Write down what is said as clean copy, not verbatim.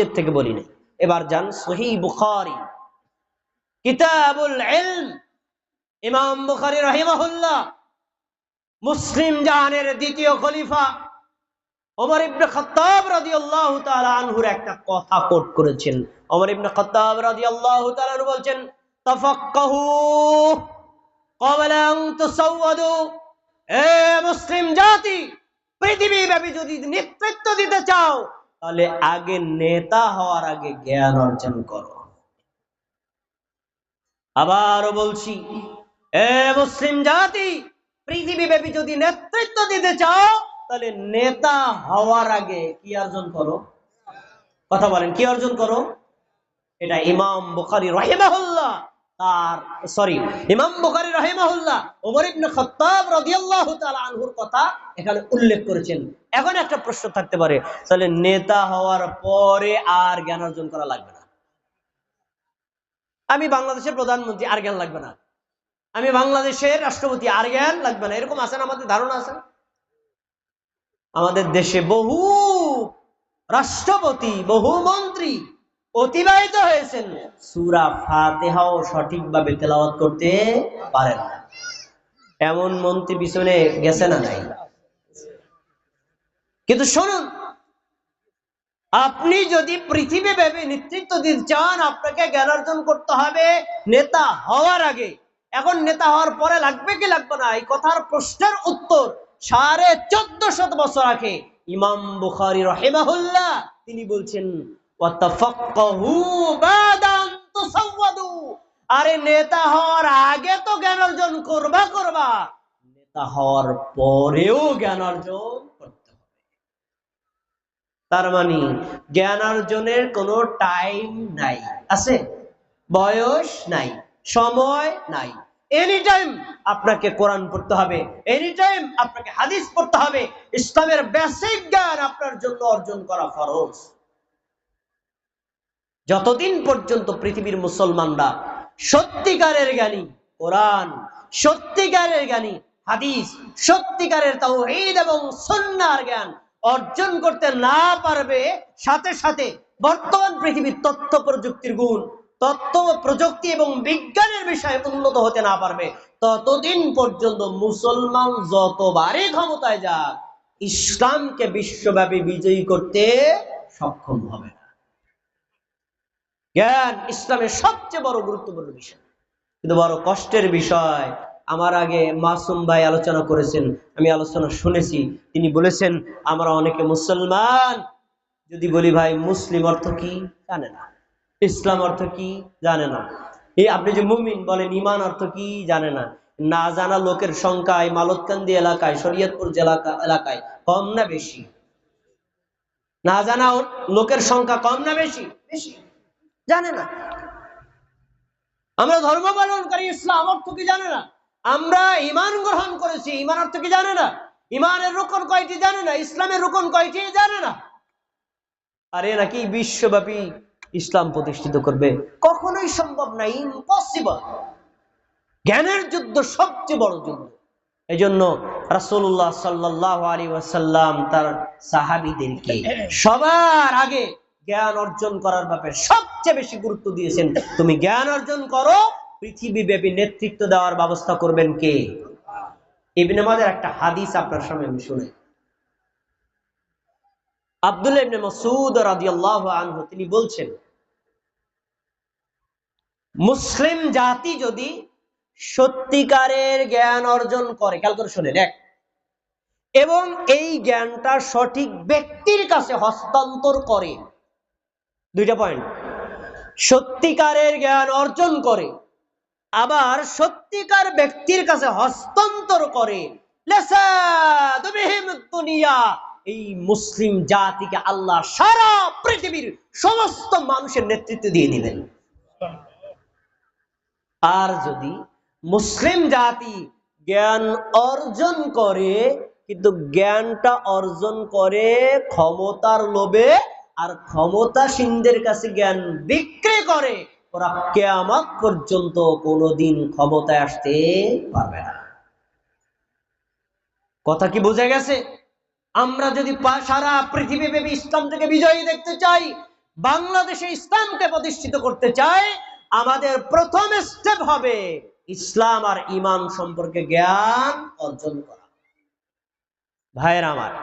এর থেকে বলি নাই। এবার যান সহিহ বুখারী কিতাবুল ইলম। ইমাম বুখারী রাহিমাহুল্লাহ মুসলিম জাহানের দ্বিতীয় খলিফা ওমর ইবনে খাত্তাব রাদিয়াল্লাহু তাআলা আনহুর একটা কথা কোট করেছেন। ওমর ইবনে খাত্তাব রাদিয়াল্লাহু তাআলা আনহু বলেন, তাফাক্কাহু ক্বাবলা আন তুসাওয়াদু। এ মুসলিম জাতি, পৃথিবীব্যাপী যদি নেতৃত্ব দিতে চাও তাহলে আগে নেতা হওয়ার আগে জ্ঞান অর্জন করো। আবারও বলছি, এ মুসলিম জাতি, পৃথিবীব্যাপী যদি নেতৃত্ব দিতে চাও তাহলে নেতা হওয়ার আগে কি অর্জন করো? কথা বলেন, কি অর্জন করো? এটা ইমাম বুখারী রাহিমাহুল্লাহ ইমাম বুখারী রাহিমাহুল্লাহ ওমর ইবনে খাত্তাব রাদিয়াল্লাহু তাআলা আনহুর কথা এখানে উল্লেখ করেছেন। এখন একটা প্রশ্ন থাকতে পারে, তাহলে নেতা হওয়ার পরে আর জ্ঞান অর্জন করা লাগবে না? আমি বাংলাদেশের প্রধানমন্ত্রী, আর জ্ঞান লাগবে না? আমি বাংলাদেশের রাষ্ট্রপতি, আর জ্ঞান লাগবে না? এরকম আছে না? আমাদের ধারণা আছে। আমাদের দেশে বহু রাষ্ট্রপতি, বহু মন্ত্রী অতিবাহিত হয়েছেন, সূরা ফাতিহাও সঠিকভাবে তেলাওয়াত করতে পারেন না। এমন মন্ত্রী পিছনে গেছে না নাই? কিন্তু শুনুন, আপনি যদি পৃথিবীব্যাপী নেতৃত্ব দিতে চান, আপনাকে জ্ঞান অর্জন করতে হবে নেতা হওয়ার আগে। এখন নেতা হওয়ার পরে লাগবে কি লাগবে না, এই কথার প্রশ্নের উত্তর 1450 বছর আগে ইমাম বুখারী রাহিমাহুল্লাহ তিনি বলছেন, ওয়াতাফাক্কাহু বাদা আন তুসাওয়াদু। আরে নেতা হওয়ার আগে তো জ্ঞান অর্জন করবা, নেতা হওয়ার পরেও জ্ঞান অর্জন করতে হবে। তার মানে জ্ঞান অর্জনের কোনো টাইম নাই, আছে? বয়স নাই, সময় নাই। এনি টাইম আপনাকে কোরআন পড়তে হবে, এনি টাইম আপনাকে হাদিস পড়তে হবে। ইসলামের বেসিক জ্ঞান আপনার জন্য অর্জন করা ফরজ। যতদিন পর্যন্ত পৃথিবীর মুসলমানরা সত্যিকারের জ্ঞানী কোরআন, সত্যিকারের জ্ঞানী হাদিস, সত্যিকারের তাওহীদ এবং সুন্নাহর জ্ঞান অর্জন করতে না পারবে, সাথে সাথে বর্তমান পৃথিবীর তথ্য প্রযুক্তির গুণ, তথ্য প্রযুক্তি এবং বিজ্ঞানের বিষয়ে উন্নত হতে না পারবে, ততদিন পর্যন্ত মুসলমান যতবারই ক্ষমতায় যাক, ইসলামকে বিশ্বব্যাপী বিজয়ী করতে সক্ষম হবে না। জ্ঞান ইসলামের সবচেয়ে বড় গুরুত্বপূর্ণ বিষয়, কিন্তু বড় কষ্টের বিষয়। আমার আগে মাসুম ভাই আলোচনা করেছেন, আমি আলোচনা শুনেছি। তিনি বলেছেন, আমরা অনেকে মুসলমান, যদি বলি ভাই মুসলিম অর্থ কি জানে না, ইসলাম অর্থ কি জানে না। এই আপনি যে মুমিন বলেন, ঈমান অর্থ কি জানে না। না জানা লোকের সংখ্যা এই মালতকান্দি এলাকায়, শরীয়তপুর জেলা এলাকায় কম না বেশি? না জানা লোকের সংখ্যা কম না বেশি? বেশি। জানে না। আমরা ধর্ম পালনকারী, ইসলাম অর্থ কি জানে না। আমরা ঈমান গ্রহণ করেছি, ঈমান অর্থ কি জানে না। ঈমানের রুকন কয়টি জানে না, ইসলামের রুকন কয়টি জানে না। আর এরা কি বিশ্বব্যাপী ইসলাম প্রতিষ্ঠিত করবে? কখনোই সম্ভব না, ইম্পসিবল। জ্ঞানের যুদ্ধ সবচেয়ে বড় যুদ্ধ। এজন্য রাসূলুল্লাহ সাল্লাল্লাহু আলাইহি ওয়াসাল্লাম তার সাহাবীদেরকে সবার আগে জ্ঞান অর্জন করার ব্যাপারে সবচেয়ে বেশি গুরুত্ব দিয়েছেন। তুমি জ্ঞান অর্জন করো, পৃথিবীব্যাপী নেতৃত্ব দেওয়ার ব্যবস্থা করবেন কে? ইবনে মাজার একটা হাদিস আপনার সামনে আমি শুনাই। আব্দুল্লাহ ইবনে মাসউদ রাদিয়াল্লাহু আনহু তিনি বলছেন, মুসলিম জাতি যদি সত্যিকারের জ্ঞান অর্জন করে, খেয়াল করে শুনেন, এক, এবং এই জ্ঞানটা সঠিক ব্যক্তির কাছে হস্তান্তর করে, দুইটা পয়েন্ট, সত্যিকারের জ্ঞান অর্জন করে আবার সত্যিকার ব্যক্তির কাছে হস্তান্তর করে, এই মুসলিম জাতিকে আল্লাহ সারা পৃথিবীর সমস্ত মানুষের নেতৃত্ব দিয়ে দিবেন। আর যদি মুসলিম জাতি জ্ঞান অর্জন করে, কিন্তু জ্ঞানটা অর্জন করে ক্ষমতার লোভে, আর ক্ষমতাসীনদের কাছে জ্ঞান বিক্রি করে, ওরা কিয়ামত পর্যন্ত কোনোদিন ক্ষমতায় আসতে পারবে না। কথা কি বোঝা গেছে? আমরা যদি সারা পৃথিবীব্যাপী ইসলাম থেকে বিজয়ী দেখতে চাই, বাংলাদেশে ইসলামকে প্রতিষ্ঠিত করতে চাই, আমাদের প্রথম স্টেপ হবে ইসলাম আর ঈমান সম্পর্কে জ্ঞান অর্জন করা। ভাইয়েরা আমার,